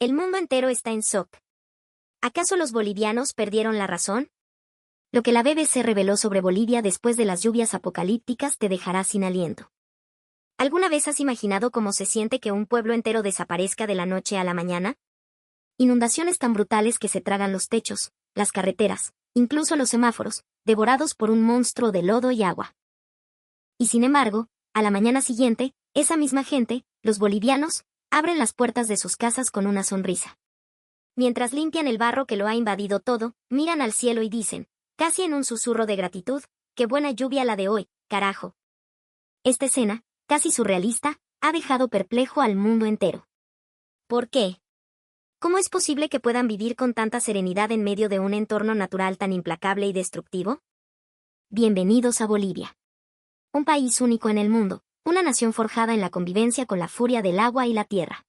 El mundo entero está en shock. ¿Acaso los bolivianos perdieron la razón? Lo que la BBC reveló sobre Bolivia después de las lluvias apocalípticas te dejará sin aliento. ¿Alguna vez has imaginado cómo se siente que un pueblo entero desaparezca de la noche a la mañana? Inundaciones tan brutales que se tragan los techos, las carreteras, incluso los semáforos, devorados por un monstruo de lodo y agua. Y sin embargo, a la mañana siguiente, esa misma gente, los bolivianos, abren las puertas de sus casas con una sonrisa. Mientras limpian el barro que lo ha invadido todo, miran al cielo y dicen, casi en un susurro de gratitud, qué buena lluvia la de hoy, carajo. Esta escena, casi surrealista, ha dejado perplejo al mundo entero. ¿Por qué? ¿Cómo es posible que puedan vivir con tanta serenidad en medio de un entorno natural tan implacable y destructivo? Bienvenidos a Bolivia. Un país único en el mundo, una nación forjada en la convivencia con la furia del agua y la tierra.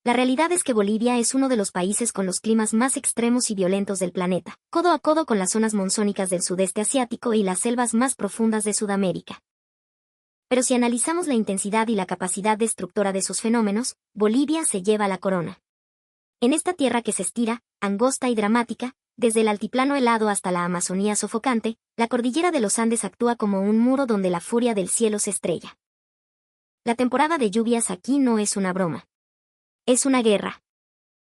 La realidad es que Bolivia es uno de los países con los climas más extremos y violentos del planeta, codo a codo con las zonas monzónicas del sudeste asiático y las selvas más profundas de Sudamérica. Pero si analizamos la intensidad y la capacidad destructora de sus fenómenos, Bolivia se lleva la corona. En esta tierra que se estira, angosta y dramática, desde el altiplano helado hasta la Amazonía sofocante, la cordillera de los Andes actúa como un muro donde la furia del cielo se estrella. La temporada de lluvias aquí no es una broma. Es una guerra.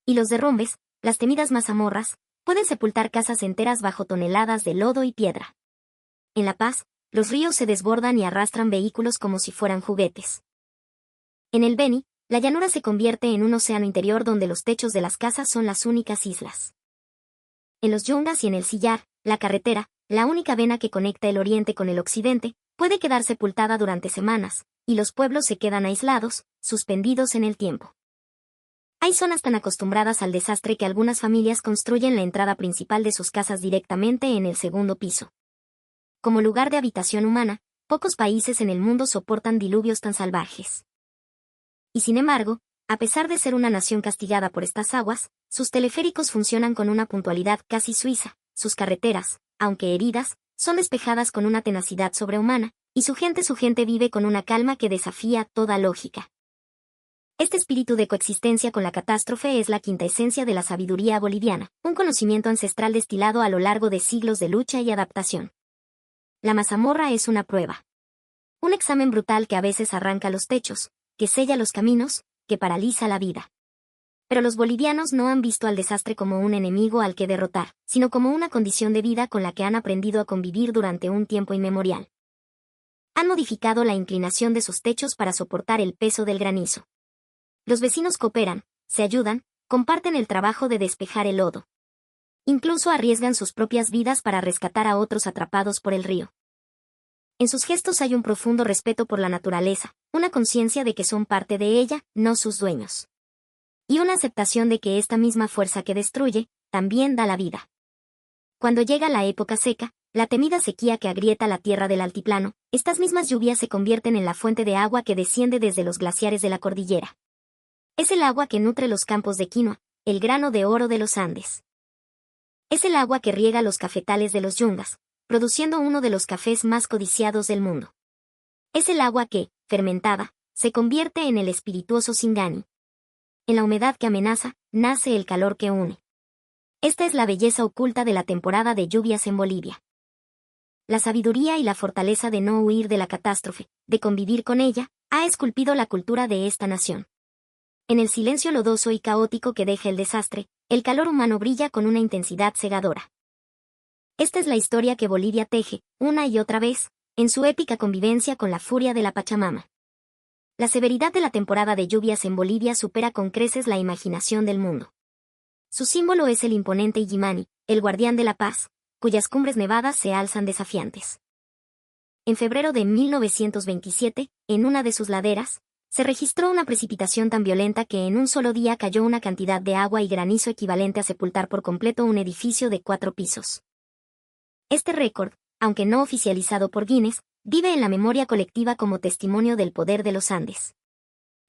Y los derrumbes, las temidas mazamorras, pueden sepultar casas enteras bajo toneladas de lodo y piedra. En La Paz, los ríos se desbordan y arrastran vehículos como si fueran juguetes. En el Beni, la llanura se convierte en un océano interior donde los techos de las casas son las únicas islas. En los Yungas y en el Sillar, la carretera, la única vena que conecta el oriente con el occidente, puede quedar sepultada durante semanas, y los pueblos se quedan aislados, suspendidos en el tiempo. Hay zonas tan acostumbradas al desastre que algunas familias construyen la entrada principal de sus casas directamente en el segundo piso. Como lugar de habitación humana, pocos países en el mundo soportan diluvios tan salvajes. Y sin embargo, a pesar de ser una nación castigada por estas aguas, sus teleféricos funcionan con una puntualidad casi suiza, sus carreteras, aunque heridas, son despejadas con una tenacidad sobrehumana, y su gente vive con una calma que desafía toda lógica. Este espíritu de coexistencia con la catástrofe es la quinta esencia de la sabiduría boliviana, un conocimiento ancestral destilado a lo largo de siglos de lucha y adaptación. La mazamorra es una prueba. Un examen brutal que a veces arranca los techos, que sella los caminos, que paraliza la vida. Pero los bolivianos no han visto al desastre como un enemigo al que derrotar, sino como una condición de vida con la que han aprendido a convivir durante un tiempo inmemorial. Han modificado la inclinación de sus techos para soportar el peso del granizo. Los vecinos cooperan, se ayudan, comparten el trabajo de despejar el lodo. Incluso arriesgan sus propias vidas para rescatar a otros atrapados por el río. En sus gestos hay un profundo respeto por la naturaleza, una conciencia de que son parte de ella, no sus dueños. Y una aceptación de que esta misma fuerza que destruye, también da la vida. Cuando llega la época seca, la temida sequía que agrieta la tierra del altiplano, estas mismas lluvias se convierten en la fuente de agua que desciende desde los glaciares de la cordillera. Es el agua que nutre los campos de quinoa, el grano de oro de los Andes. Es el agua que riega los cafetales de los Yungas, produciendo uno de los cafés más codiciados del mundo. Es el agua que, fermentada, se convierte en el espirituoso Singani. En la humedad que amenaza, nace el calor que une. Esta es la belleza oculta de la temporada de lluvias en Bolivia. La sabiduría y la fortaleza de no huir de la catástrofe, de convivir con ella, ha esculpido la cultura de esta nación. En el silencio lodoso y caótico que deja el desastre, el calor humano brilla con una intensidad cegadora. Esta es la historia que Bolivia teje, una y otra vez, en su épica convivencia con la furia de la Pachamama. La severidad de la temporada de lluvias en Bolivia supera con creces la imaginación del mundo. Su símbolo es el imponente Illimani, el guardián de la paz, cuyas cumbres nevadas se alzan desafiantes. En febrero de 1927, en una de sus laderas, se registró una precipitación tan violenta que en un solo día cayó una cantidad de agua y granizo equivalente a sepultar por completo un edificio de 4 pisos. Este récord, aunque no oficializado por Guinness, vive en la memoria colectiva como testimonio del poder de los Andes.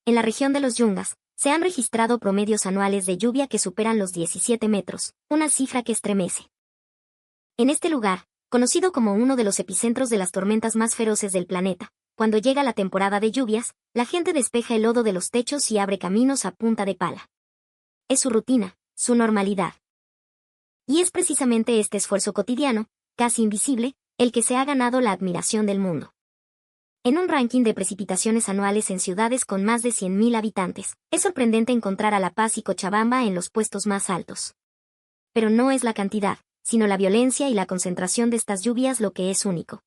En la región de los Yungas, se han registrado promedios anuales de lluvia que superan los 17 metros, una cifra que estremece. En este lugar, conocido como uno de los epicentros de las tormentas más feroces del planeta, cuando llega la temporada de lluvias, la gente despeja el lodo de los techos y abre caminos a punta de pala. es su rutina, su normalidad. Y es precisamente este esfuerzo cotidiano, casi invisible, el que se ha ganado la admiración del mundo. En un ranking de precipitaciones anuales en ciudades con más de 100.000 habitantes, es sorprendente encontrar a La Paz y Cochabamba en los puestos más altos. Pero no es la cantidad, sino la violencia y la concentración de estas lluvias lo que es único.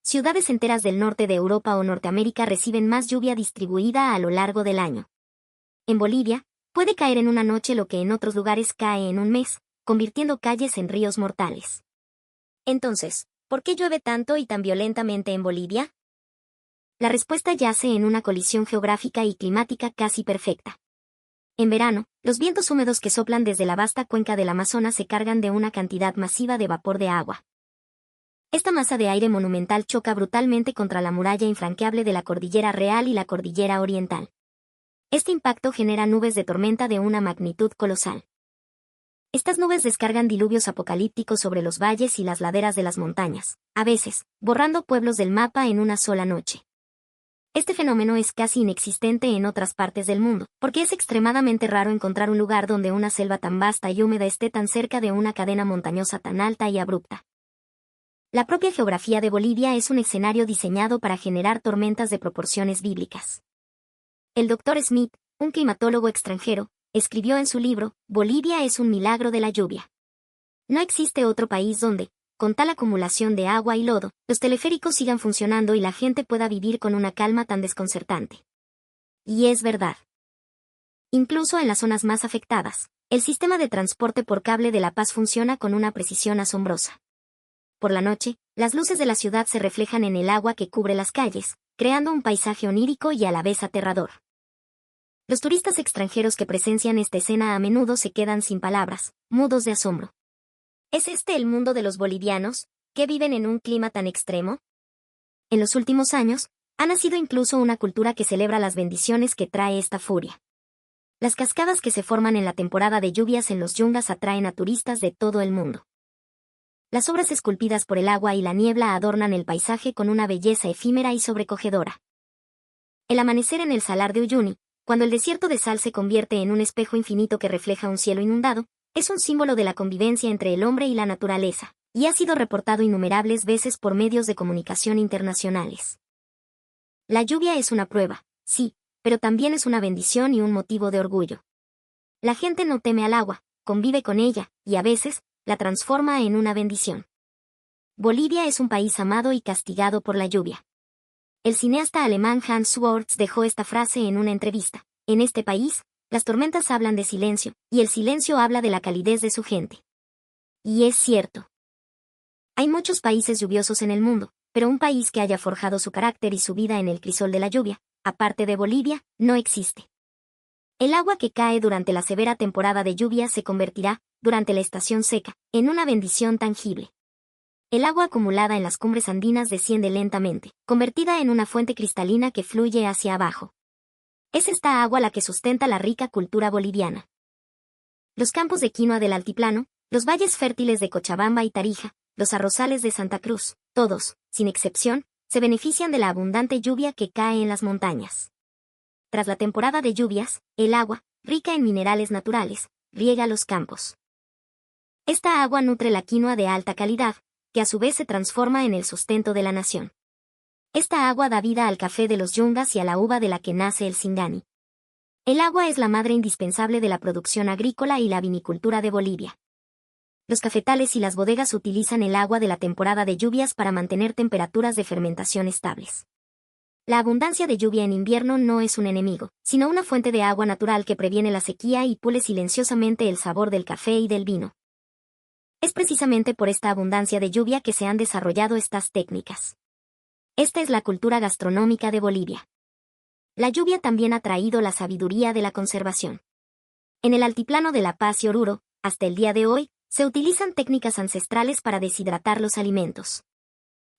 Ciudades enteras del norte de Europa o Norteamérica reciben más lluvia distribuida a lo largo del año. En Bolivia, puede caer en una noche lo que en otros lugares cae en un mes, convirtiendo calles en ríos mortales. Entonces, ¿por qué llueve tanto y tan violentamente en Bolivia? La respuesta yace en una colisión geográfica y climática casi perfecta. En verano, los vientos húmedos que soplan desde la vasta cuenca del Amazonas se cargan de una cantidad masiva de vapor de agua. Esta masa de aire monumental choca brutalmente contra la muralla infranqueable de la Cordillera Real y la Cordillera Oriental. Este impacto genera nubes de tormenta de una magnitud colosal. Estas nubes descargan diluvios apocalípticos sobre los valles y las laderas de las montañas, a veces, borrando pueblos del mapa en una sola noche. Este fenómeno es casi inexistente en otras partes del mundo, porque es extremadamente raro encontrar un lugar donde una selva tan vasta y húmeda esté tan cerca de una cadena montañosa tan alta y abrupta. La propia geografía de Bolivia es un escenario diseñado para generar tormentas de proporciones bíblicas. El Dr. Smith, un climatólogo extranjero, escribió en su libro, Bolivia es un milagro de la lluvia. No existe otro país donde, con tal acumulación de agua y lodo, los teleféricos sigan funcionando y la gente pueda vivir con una calma tan desconcertante. Y es verdad. Incluso en las zonas más afectadas, el sistema de transporte por cable de La Paz funciona con una precisión asombrosa. Por la noche, las luces de la ciudad se reflejan en el agua que cubre las calles, creando un paisaje onírico y a la vez aterrador. Los turistas extranjeros que presencian esta escena a menudo se quedan sin palabras, mudos de asombro. ¿Es este el mundo de los bolivianos, que viven en un clima tan extremo? En los últimos años, ha nacido incluso una cultura que celebra las bendiciones que trae esta furia. Las cascadas que se forman en la temporada de lluvias en los yungas atraen a turistas de todo el mundo. Las obras esculpidas por el agua y la niebla adornan el paisaje con una belleza efímera y sobrecogedora. El amanecer en el Salar de Uyuni, cuando el desierto de sal se convierte en un espejo infinito que refleja un cielo inundado, es un símbolo de la convivencia entre el hombre y la naturaleza, y ha sido reportado innumerables veces por medios de comunicación internacionales. La lluvia es una prueba, sí, pero también es una bendición y un motivo de orgullo. La gente no teme al agua, convive con ella, y a veces, la transforma en una bendición. Bolivia es un país amado y castigado por la lluvia. El cineasta alemán Hans Swartz dejó esta frase en una entrevista. En este país, las tormentas hablan de silencio, y el silencio habla de la calidez de su gente. Y es cierto. Hay muchos países lluviosos en el mundo, pero un país que haya forjado su carácter y su vida en el crisol de la lluvia, aparte de Bolivia, no existe. El agua que cae durante la severa temporada de lluvia se convertirá, durante la estación seca, en una bendición tangible. El agua acumulada en las cumbres andinas desciende lentamente, convertida en una fuente cristalina que fluye hacia abajo. Es esta agua la que sustenta la rica cultura boliviana. Los campos de quinoa del altiplano, los valles fértiles de Cochabamba y Tarija, los arrozales de Santa Cruz, todos, sin excepción, se benefician de la abundante lluvia que cae en las montañas. Tras la temporada de lluvias, el agua, rica en minerales naturales, riega los campos. Esta agua nutre la quinoa de alta calidad, que a su vez se transforma en el sustento de la nación. Esta agua da vida al café de los yungas y a la uva de la que nace el Singani. El agua es la madre indispensable de la producción agrícola y la vinicultura de Bolivia. Los cafetales y las bodegas utilizan el agua de la temporada de lluvias para mantener temperaturas de fermentación estables. La abundancia de lluvia en invierno no es un enemigo, sino una fuente de agua natural que previene la sequía y pule silenciosamente el sabor del café y del vino. Es precisamente por esta abundancia de lluvia que se han desarrollado estas técnicas. Esta es la cultura gastronómica de Bolivia. La lluvia también ha traído la sabiduría de la conservación. En el altiplano de La Paz y Oruro, hasta el día de hoy, se utilizan técnicas ancestrales para deshidratar los alimentos.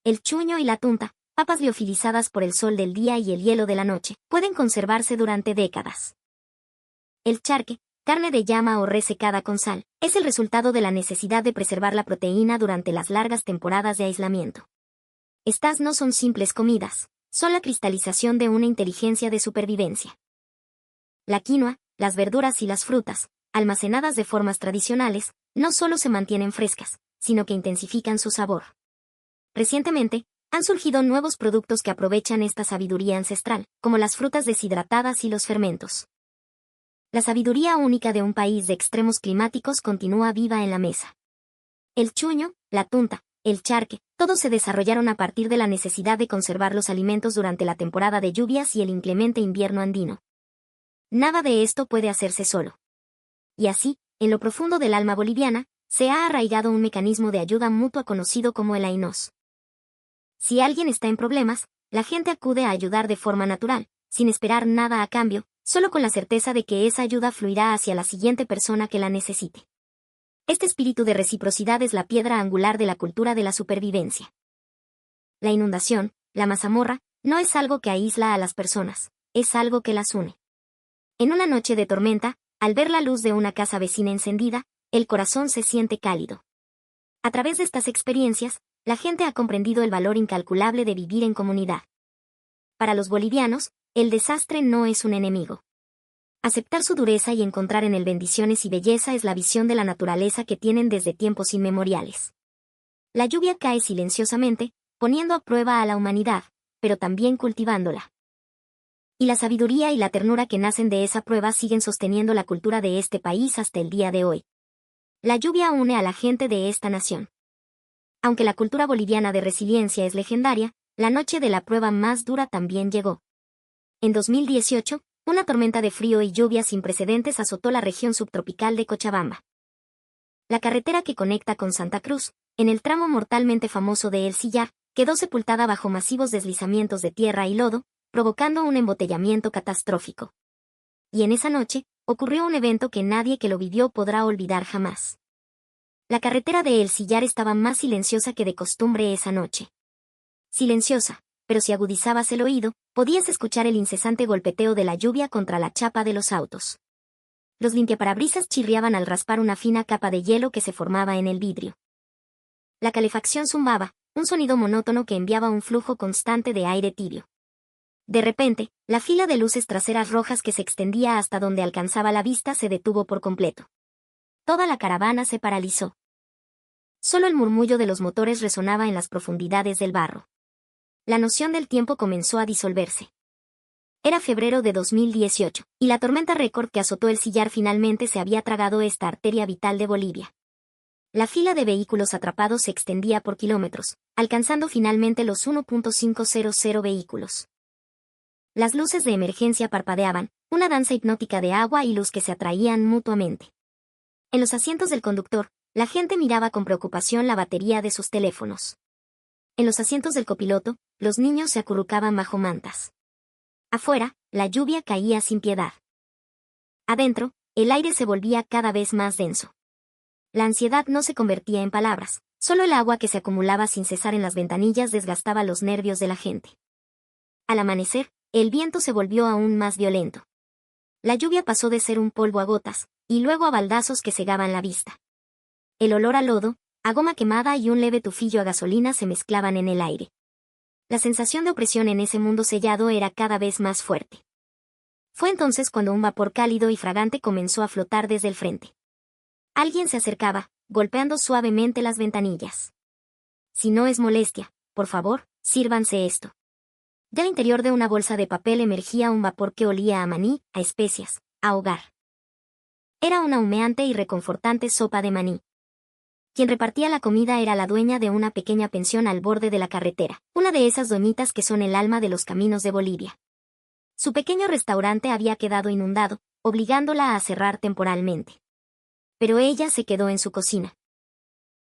El chuño y la tunta, papas liofilizadas por el sol del día y el hielo de la noche, pueden conservarse durante décadas. El charque, carne de llama o res secada con sal, es el resultado de la necesidad de preservar la proteína durante las largas temporadas de aislamiento. Estas no son simples comidas, son la cristalización de una inteligencia de supervivencia. La quinoa, las verduras y las frutas, almacenadas de formas tradicionales, no solo se mantienen frescas, sino que intensifican su sabor. Recientemente, han surgido nuevos productos que aprovechan esta sabiduría ancestral, como las frutas deshidratadas y los fermentos. La sabiduría única de un país de extremos climáticos continúa viva en la mesa. El chuño, la tunta, el charque, todos se desarrollaron a partir de la necesidad de conservar los alimentos durante la temporada de lluvias y el inclemente invierno andino. Nada de esto puede hacerse solo. Y así, en lo profundo del alma boliviana, se ha arraigado un mecanismo de ayuda mutua conocido como el AINOS. Si alguien está en problemas, la gente acude a ayudar de forma natural, sin esperar nada a cambio, solo con la certeza de que esa ayuda fluirá hacia la siguiente persona que la necesite. Este espíritu de reciprocidad es la piedra angular de la cultura de la supervivencia. La inundación, la mazamorra, no es algo que aísla a las personas, es algo que las une. En una noche de tormenta, al ver la luz de una casa vecina encendida, el corazón se siente cálido. A través de estas experiencias, la gente ha comprendido el valor incalculable de vivir en comunidad. Para los bolivianos, el desastre no es un enemigo. Aceptar su dureza y encontrar en él bendiciones y belleza es la visión de la naturaleza que tienen desde tiempos inmemoriales. La lluvia cae silenciosamente, poniendo a prueba a la humanidad, pero también cultivándola. Y la sabiduría y la ternura que nacen de esa prueba siguen sosteniendo la cultura de este país hasta el día de hoy. La lluvia une a la gente de esta nación. Aunque la cultura boliviana de resiliencia es legendaria, la noche de la prueba más dura también llegó. En 2018, una tormenta de frío y lluvia sin precedentes azotó la región subtropical de Cochabamba. La carretera que conecta con Santa Cruz, en el tramo mortalmente famoso de El Sillar, quedó sepultada bajo masivos deslizamientos de tierra y lodo, provocando un embotellamiento catastrófico. Y en esa noche, ocurrió un evento que nadie que lo vivió podrá olvidar jamás. La carretera de El Sillar estaba más silenciosa que de costumbre esa noche. Silenciosa, pero si agudizabas el oído, podías escuchar el incesante golpeteo de la lluvia contra la chapa de los autos. Los limpiaparabrisas chirriaban al raspar una fina capa de hielo que se formaba en el vidrio. La calefacción zumbaba, un sonido monótono que enviaba un flujo constante de aire tibio. De repente, la fila de luces traseras rojas que se extendía hasta donde alcanzaba la vista se detuvo por completo. Toda la caravana se paralizó. Solo el murmullo de los motores resonaba en las profundidades del barro. La noción del tiempo comenzó a disolverse. Era febrero de 2018, y la tormenta récord que azotó El Sillar finalmente se había tragado esta arteria vital de Bolivia. La fila de vehículos atrapados se extendía por kilómetros, alcanzando finalmente los 1.500 vehículos. Las luces de emergencia parpadeaban, una danza hipnótica de agua y luz que se atraían mutuamente. En los asientos del conductor, la gente miraba con preocupación la batería de sus teléfonos. En los asientos del copiloto, los niños se acurrucaban bajo mantas. Afuera, la lluvia caía sin piedad. Adentro, el aire se volvía cada vez más denso. La ansiedad no se convertía en palabras, solo el agua que se acumulaba sin cesar en las ventanillas desgastaba los nervios de la gente. Al amanecer, el viento se volvió aún más violento. La lluvia pasó de ser un polvo a gotas, y luego a baldazos que cegaban la vista. El olor a lodo, a goma quemada y un leve tufillo a gasolina se mezclaban en el aire. La sensación de opresión en ese mundo sellado era cada vez más fuerte. Fue entonces cuando un vapor cálido y fragante comenzó a flotar desde el frente. Alguien se acercaba, golpeando suavemente las ventanillas. Si no es molestia, por favor, sírvanse esto. Del interior de una bolsa de papel emergía un vapor que olía a maní, a especias, a hogar. Era una humeante y reconfortante sopa de maní. Quien repartía la comida era la dueña de una pequeña pensión al borde de la carretera, una de esas doñitas que son el alma de los caminos de Bolivia. Su pequeño restaurante había quedado inundado, obligándola a cerrar temporalmente. Pero ella se quedó en su cocina.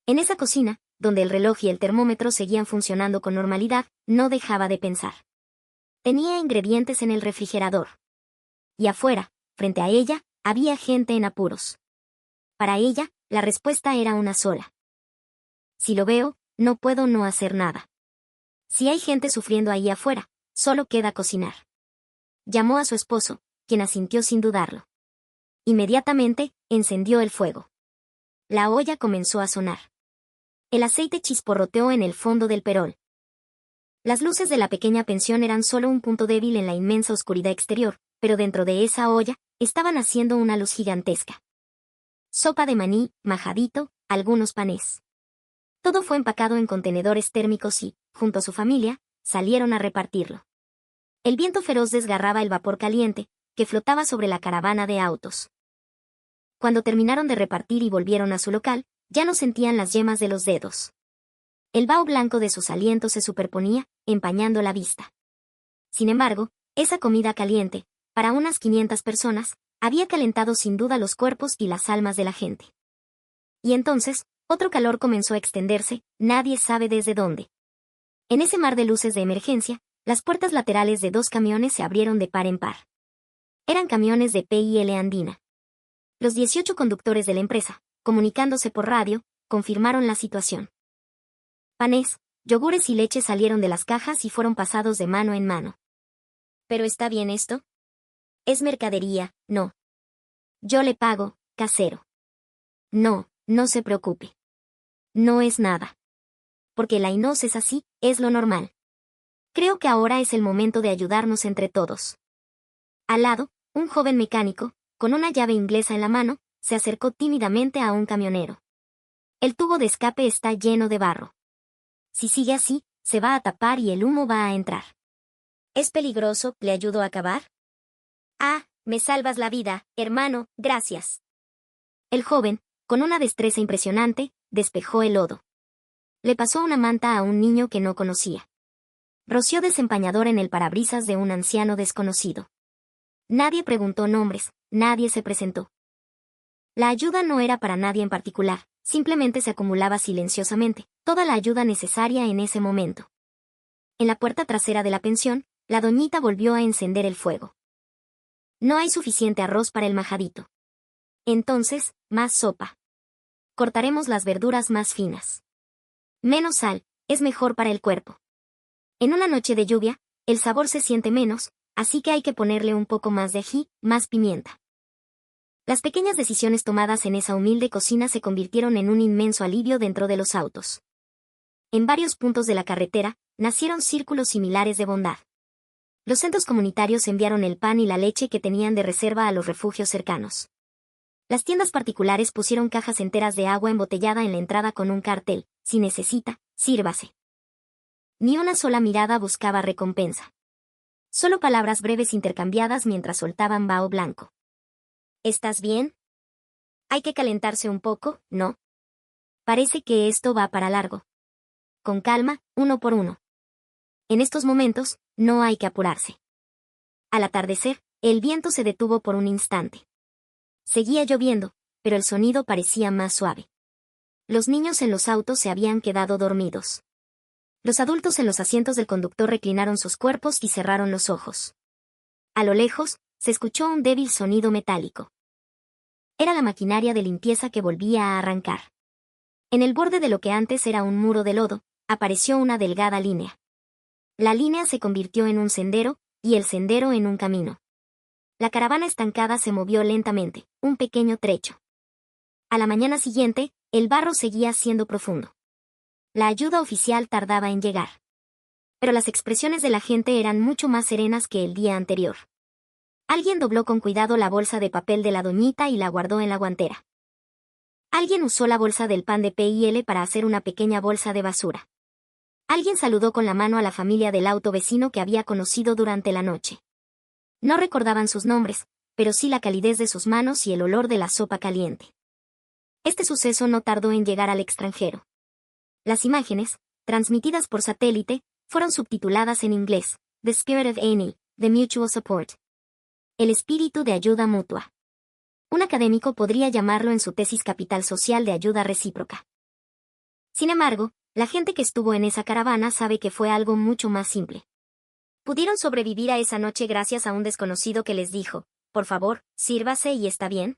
En esa cocina, donde el reloj y el termómetro seguían funcionando con normalidad, no dejaba de pensar. Tenía ingredientes en el refrigerador. Y afuera, frente a ella, había gente en apuros. Para ella, la respuesta era una sola. Si lo veo, no puedo no hacer nada. Si hay gente sufriendo ahí afuera, solo queda cocinar. Llamó a su esposo, quien asintió sin dudarlo. Inmediatamente, encendió el fuego. La olla comenzó a sonar. El aceite chisporroteó en el fondo del perol. Las luces de la pequeña pensión eran solo un punto débil en la inmensa oscuridad exterior, pero dentro de esa olla, estaban haciendo una luz gigantesca. Sopa de maní, majadito, algunos panés. Todo fue empacado en contenedores térmicos y, junto a su familia, salieron a repartirlo. El viento feroz desgarraba el vapor caliente, que flotaba sobre la caravana de autos. Cuando terminaron de repartir y volvieron a su local, ya no sentían las yemas de los dedos. El vaho blanco de sus alientos se superponía, empañando la vista. Sin embargo, esa comida caliente, para unas 500 personas, había calentado sin duda los cuerpos y las almas de la gente. Y entonces, otro calor comenzó a extenderse, nadie sabe desde dónde. En ese mar de luces de emergencia, las puertas laterales de 2 camiones se abrieron de par en par. Eran camiones de PIL Andina. Los 18 conductores de la empresa, comunicándose por radio, confirmaron la situación. Panés, yogures y leche salieron de las cajas y fueron pasados de mano en mano. ¿Pero está bien esto? Es mercadería, no. Yo le pago, casero. No, no se preocupe. No es nada. Porque la INOS es así, es lo normal. Creo que ahora es el momento de ayudarnos entre todos. Al lado, un joven mecánico, con una llave inglesa en la mano, se acercó tímidamente a un camionero. El tubo de escape está lleno de barro. Si sigue así, se va a tapar y el humo va a entrar. ¿Es peligroso? ¿Le ayudo a acabar? Ah, me salvas la vida, hermano, gracias. El joven, con una destreza impresionante, despejó el lodo. Le pasó una manta a un niño que no conocía. Roció desempañador en el parabrisas de un anciano desconocido. Nadie preguntó nombres, nadie se presentó. La ayuda no era para nadie en particular, simplemente se acumulaba silenciosamente, toda la ayuda necesaria en ese momento. En la puerta trasera de la pensión, la doñita volvió a encender el fuego. No hay suficiente arroz para el majadito. Entonces, más sopa. Cortaremos las verduras más finas. Menos sal, es mejor para el cuerpo. En una noche de lluvia, el sabor se siente menos, así que hay que ponerle un poco más de ají, más pimienta. Las pequeñas decisiones tomadas en esa humilde cocina se convirtieron en un inmenso alivio dentro de los autos. En varios puntos de la carretera, nacieron círculos similares de bondad. Los centros comunitarios enviaron el pan y la leche que tenían de reserva a los refugios cercanos. Las tiendas particulares pusieron cajas enteras de agua embotellada en la entrada con un cartel: si necesita, sírvase. Ni una sola mirada buscaba recompensa. Solo palabras breves intercambiadas mientras soltaban vaho blanco. ¿Estás bien? Hay que calentarse un poco, ¿no? Parece que esto va para largo. Con calma, uno por uno. En estos momentos, no hay que apurarse. Al atardecer, el viento se detuvo por un instante. Seguía lloviendo, pero el sonido parecía más suave. Los niños en los autos se habían quedado dormidos. Los adultos en los asientos del conductor reclinaron sus cuerpos y cerraron los ojos. A lo lejos, se escuchó un débil sonido metálico. Era la maquinaria de limpieza que volvía a arrancar. En el borde de lo que antes era un muro de lodo, apareció una delgada línea. La línea se convirtió en un sendero, y el sendero en un camino. La caravana estancada se movió lentamente, un pequeño trecho. A la mañana siguiente, el barro seguía siendo profundo. La ayuda oficial tardaba en llegar. Pero las expresiones de la gente eran mucho más serenas que el día anterior. Alguien dobló con cuidado la bolsa de papel de la doñita y la guardó en la guantera. Alguien usó la bolsa del pan de PIL para hacer una pequeña bolsa de basura. Alguien saludó con la mano a la familia del auto vecino que había conocido durante la noche. No recordaban sus nombres, pero sí la calidez de sus manos y el olor de la sopa caliente. Este suceso no tardó en llegar al extranjero. Las imágenes, transmitidas por satélite, fueron subtituladas en inglés: The Spirit of Annie, The Mutual Support. El espíritu de ayuda mutua. Un académico podría llamarlo en su tesis capital social de ayuda recíproca. Sin embargo, la gente que estuvo en esa caravana sabe que fue algo mucho más simple. Pudieron sobrevivir a esa noche gracias a un desconocido que les dijo: por favor, sírvase y está bien.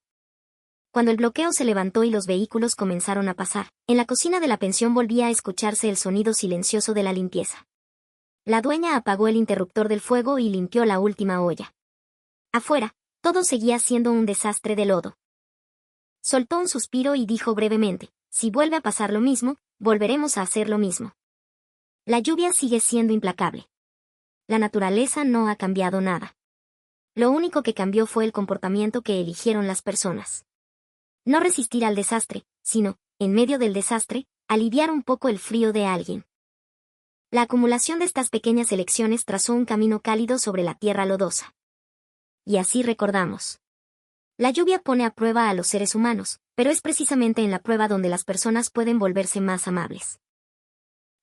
Cuando el bloqueo se levantó y los vehículos comenzaron a pasar, en la cocina de la pensión volvía a escucharse el sonido silencioso de la limpieza. La dueña apagó el interruptor del fuego y limpió la última olla. Afuera, todo seguía siendo un desastre de lodo. Soltó un suspiro y dijo brevemente: si vuelve a pasar lo mismo, volveremos a hacer lo mismo. La lluvia sigue siendo implacable. La naturaleza no ha cambiado nada. Lo único que cambió fue el comportamiento que eligieron las personas. No resistir al desastre, sino, en medio del desastre, aliviar un poco el frío de alguien. La acumulación de estas pequeñas elecciones trazó un camino cálido sobre la tierra lodosa. Y así recordamos. La lluvia pone a prueba a los seres humanos, pero es precisamente en la prueba donde las personas pueden volverse más amables.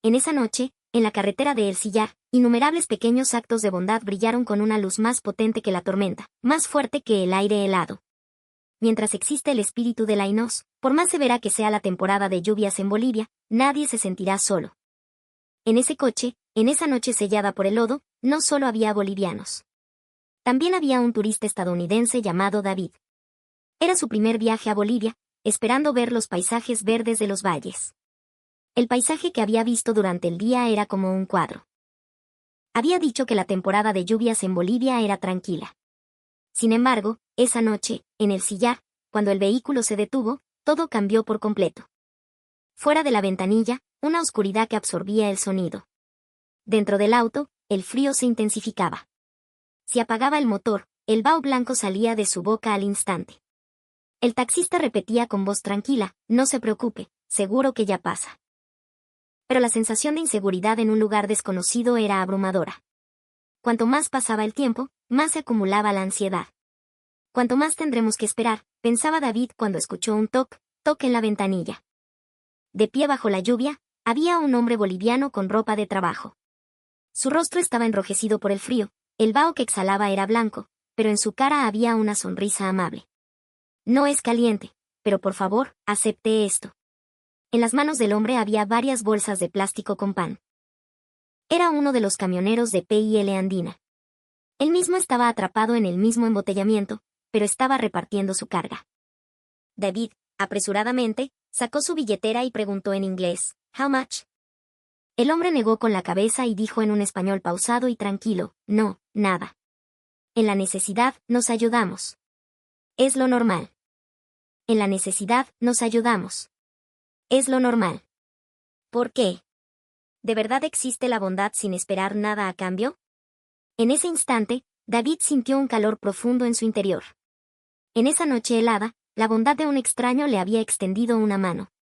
En esa noche, en la carretera de El Sillar, innumerables pequeños actos de bondad brillaron con una luz más potente que la tormenta, más fuerte que el aire helado. Mientras existe el espíritu de Lainos, por más severa que sea la temporada de lluvias en Bolivia, nadie se sentirá solo. En ese coche, en esa noche sellada por el lodo, no solo había bolivianos. También había un turista estadounidense llamado David. Era su primer viaje a Bolivia, esperando ver los paisajes verdes de los valles. El paisaje que había visto durante el día era como un cuadro. Había dicho que la temporada de lluvias en Bolivia era tranquila. Sin embargo, esa noche, en El Sillar, cuando el vehículo se detuvo, todo cambió por completo. Fuera de la ventanilla, una oscuridad que absorbía el sonido. Dentro del auto, el frío se intensificaba. Si apagaba el motor, el vaho blanco salía de su boca al instante. El taxista repetía con voz tranquila, no se preocupe, seguro que ya pasa. Pero la sensación de inseguridad en un lugar desconocido era abrumadora. Cuanto más pasaba el tiempo, más se acumulaba la ansiedad. Cuanto más tendremos que esperar, pensaba David cuando escuchó un toc en la ventanilla. De pie bajo la lluvia, había un hombre boliviano con ropa de trabajo. Su rostro estaba enrojecido por el frío, el vaho que exhalaba era blanco, pero en su cara había una sonrisa amable. No es caliente, pero por favor, acepte esto. En las manos del hombre había varias bolsas de plástico con pan. Era uno de los camioneros de PIL Andina. Él mismo estaba atrapado en el mismo embotellamiento, pero estaba repartiendo su carga. David, apresuradamente, sacó su billetera y preguntó en inglés, "How much?". El hombre negó con la cabeza y dijo en un español pausado y tranquilo, "No, nada. En la necesidad, nos ayudamos. Es lo normal. En la necesidad, nos ayudamos. Es lo normal". ¿Por qué? ¿De verdad existe la bondad sin esperar nada a cambio? En ese instante, David sintió un calor profundo en su interior. En esa noche helada, la bondad de un extraño le había extendido una mano.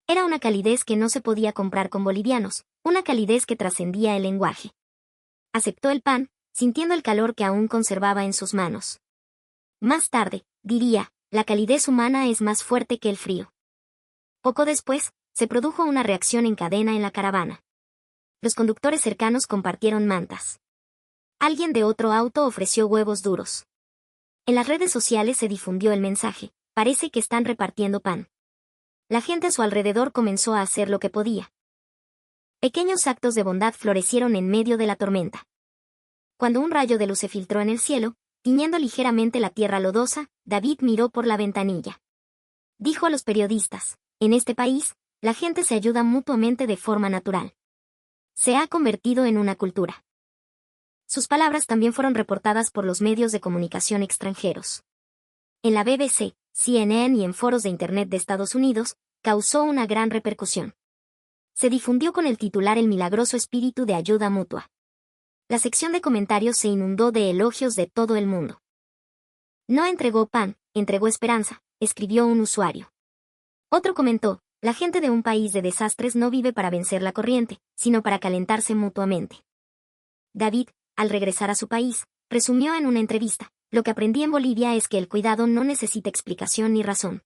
Era una calidez que no se podía comprar con bolivianos, una calidez que trascendía el lenguaje. Aceptó el pan, sintiendo el calor que aún conservaba en sus manos. Más tarde, diría, la calidez humana es más fuerte que el frío. Poco después, se produjo una reacción en cadena en la caravana. Los conductores cercanos compartieron mantas. Alguien de otro auto ofreció huevos duros. En las redes sociales se difundió el mensaje, parece que están repartiendo pan. La gente a su alrededor comenzó a hacer lo que podía. Pequeños actos de bondad florecieron en medio de la tormenta. Cuando un rayo de luz se filtró en el cielo, tiñendo ligeramente la tierra lodosa, David miró por la ventanilla. Dijo a los periodistas, en este país, la gente se ayuda mutuamente de forma natural. Se ha convertido en una cultura. Sus palabras también fueron reportadas por los medios de comunicación extranjeros. En la BBC, CNN y en foros de Internet de Estados Unidos, causó una gran repercusión. Se difundió con el titular El milagroso espíritu de ayuda mutua. La sección de comentarios se inundó de elogios de todo el mundo. No entregó pan, entregó esperanza, escribió un usuario. Otro comentó, la gente de un país de desastres no vive para vencer la corriente, sino para calentarse mutuamente. David, al regresar a su país, presumió en una entrevista, lo que aprendí en Bolivia es que el cuidado no necesita explicación ni razón.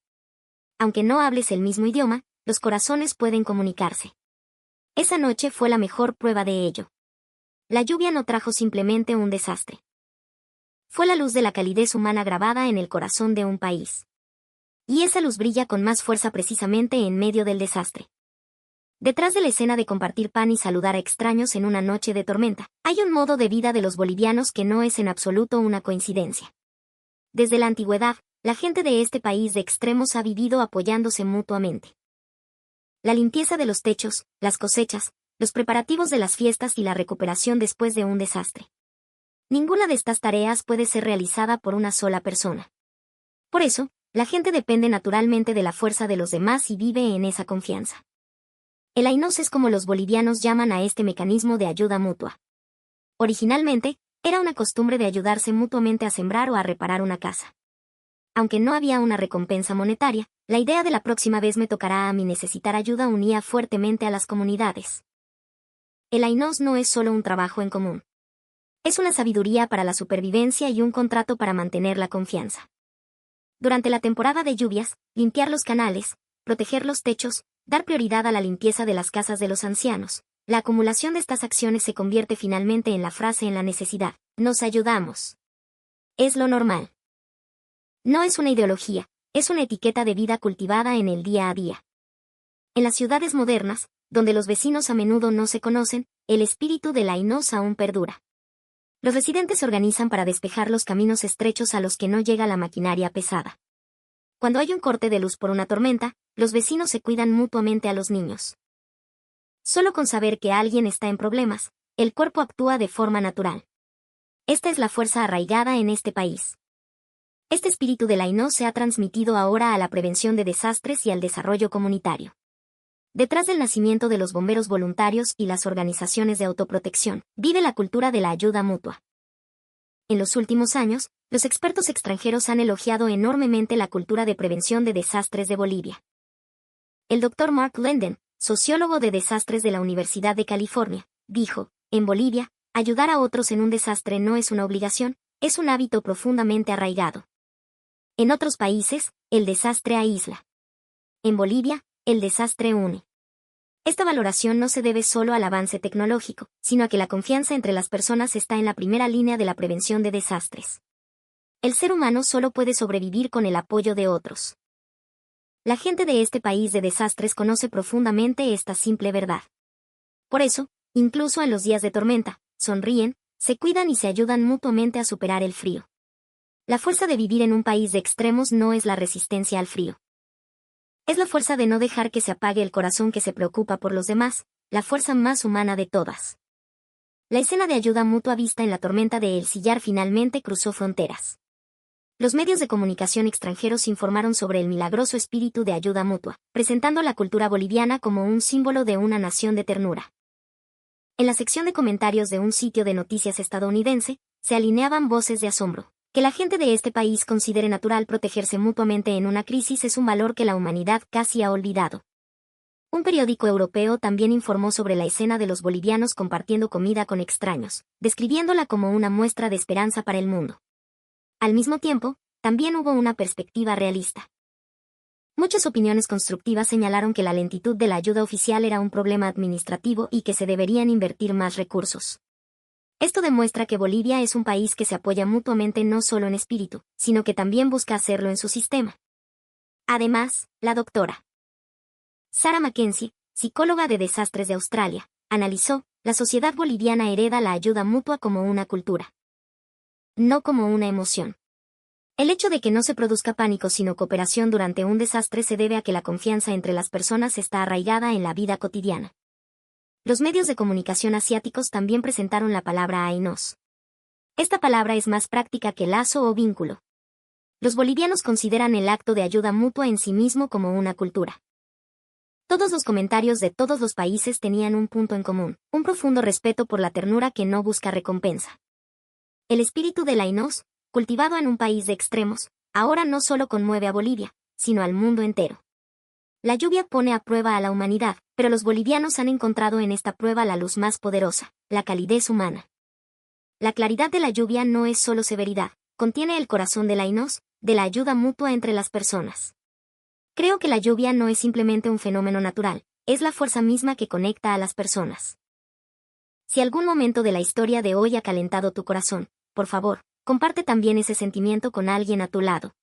Aunque no hables el mismo idioma, los corazones pueden comunicarse. Esa noche fue la mejor prueba de ello. La lluvia no trajo simplemente un desastre. Fue la luz de la calidez humana grabada en el corazón de un país. Y esa luz brilla con más fuerza precisamente en medio del desastre. Detrás de la escena de compartir pan y saludar a extraños en una noche de tormenta, hay un modo de vida de los bolivianos que no es en absoluto una coincidencia. Desde la antigüedad, la gente de este país de extremos ha vivido apoyándose mutuamente. La limpieza de los techos, las cosechas, los preparativos de las fiestas y la recuperación después de un desastre. Ninguna de estas tareas puede ser realizada por una sola persona. Por eso, la gente depende naturalmente de la fuerza de los demás y vive en esa confianza. El Ainos es como los bolivianos llaman a este mecanismo de ayuda mutua. Originalmente, Era una costumbre de ayudarse mutuamente a sembrar o a reparar una casa. Aunque no había una recompensa monetaria, la idea de la próxima vez me tocará a mí necesitar ayuda unía fuertemente a las comunidades. El Ainos no es solo un trabajo en común. Es una sabiduría para la supervivencia y un contrato para mantener la confianza. Durante la temporada de lluvias, limpiar los canales, proteger los techos, dar prioridad a la limpieza de las casas de los ancianos. La acumulación de estas acciones se convierte finalmente en la frase en la necesidad. Nos ayudamos. Es lo normal. No es una ideología, es una etiqueta de vida cultivada en el día a día. En las ciudades modernas, donde los vecinos a menudo no se conocen, el espíritu del Ainos aún perdura. Los residentes se organizan para despejar los caminos estrechos a los que no llega la maquinaria pesada. Cuando hay un corte de luz por una tormenta, los vecinos se cuidan mutuamente a los niños. Solo con saber que alguien está en problemas, el cuerpo actúa de forma natural. Esta es la fuerza arraigada en este país. Este espíritu del Ainos se ha transmitido ahora a la prevención de desastres y al desarrollo comunitario. Detrás del nacimiento de los bomberos voluntarios y las organizaciones de autoprotección, vive la cultura de la ayuda mutua. En los últimos años, los expertos extranjeros han elogiado enormemente la cultura de prevención de desastres de Bolivia. El Dr. Mark Lenden, sociólogo de desastres de la Universidad de California, dijo, en Bolivia, ayudar a otros en un desastre no es una obligación, es un hábito profundamente arraigado. En otros países, el desastre aísla. En Bolivia, el desastre une. Esta valoración no se debe solo al avance tecnológico, sino a que la confianza entre las personas está en la primera línea de la prevención de desastres. El ser humano solo puede sobrevivir con el apoyo de otros. La gente de este país de desastres conoce profundamente esta simple verdad. Por eso, incluso en los días de tormenta, sonríen, se cuidan y se ayudan mutuamente a superar el frío. La fuerza de vivir en un país de extremos no es la resistencia al frío. Es la fuerza de no dejar que se apague el corazón que se preocupa por los demás, la fuerza más humana de todas. La escena de ayuda mutua vista en la tormenta de El Sillar finalmente cruzó fronteras. Los medios de comunicación extranjeros informaron sobre el milagroso espíritu de ayuda mutua, presentando la cultura boliviana como un símbolo de una nación de ternura. En la sección de comentarios de un sitio de noticias estadounidense, se alineaban voces de asombro. Que la gente de este país considere natural protegerse mutuamente en una crisis es un valor que la humanidad casi ha olvidado. Un periódico europeo también informó sobre la escena de los bolivianos compartiendo comida con extraños, describiéndola como una muestra de esperanza para el mundo. Al mismo tiempo, también hubo una perspectiva realista. Muchas opiniones constructivas señalaron que la lentitud de la ayuda oficial era un problema administrativo y que se deberían invertir más recursos. Esto demuestra que Bolivia es un país que se apoya mutuamente no solo en espíritu, sino que también busca hacerlo en su sistema. Además, la doctora Sarah Mackenzie, psicóloga de desastres de Australia, analizó, la sociedad boliviana hereda la ayuda mutua como una cultura, no como una emoción. El hecho de que no se produzca pánico sino cooperación durante un desastre se debe a que la confianza entre las personas está arraigada en la vida cotidiana. Los medios de comunicación asiáticos también presentaron la palabra Ainos. Esta palabra es más práctica que lazo o vínculo. Los bolivianos consideran el acto de ayuda mutua en sí mismo como una cultura. Todos los comentarios de todos los países tenían un punto en común, un profundo respeto por la ternura que no busca recompensa. El espíritu del Ainos, cultivado en un país de extremos, ahora no solo conmueve a Bolivia, sino al mundo entero. La lluvia pone a prueba a la humanidad, pero los bolivianos han encontrado en esta prueba la luz más poderosa, la calidez humana. La claridad de la lluvia no es solo severidad, contiene el corazón del Ainos, de la ayuda mutua entre las personas. Creo que la lluvia no es simplemente un fenómeno natural, es la fuerza misma que conecta a las personas. Si algún momento de la historia de hoy ha calentado tu corazón, por favor, comparte también ese sentimiento con alguien a tu lado.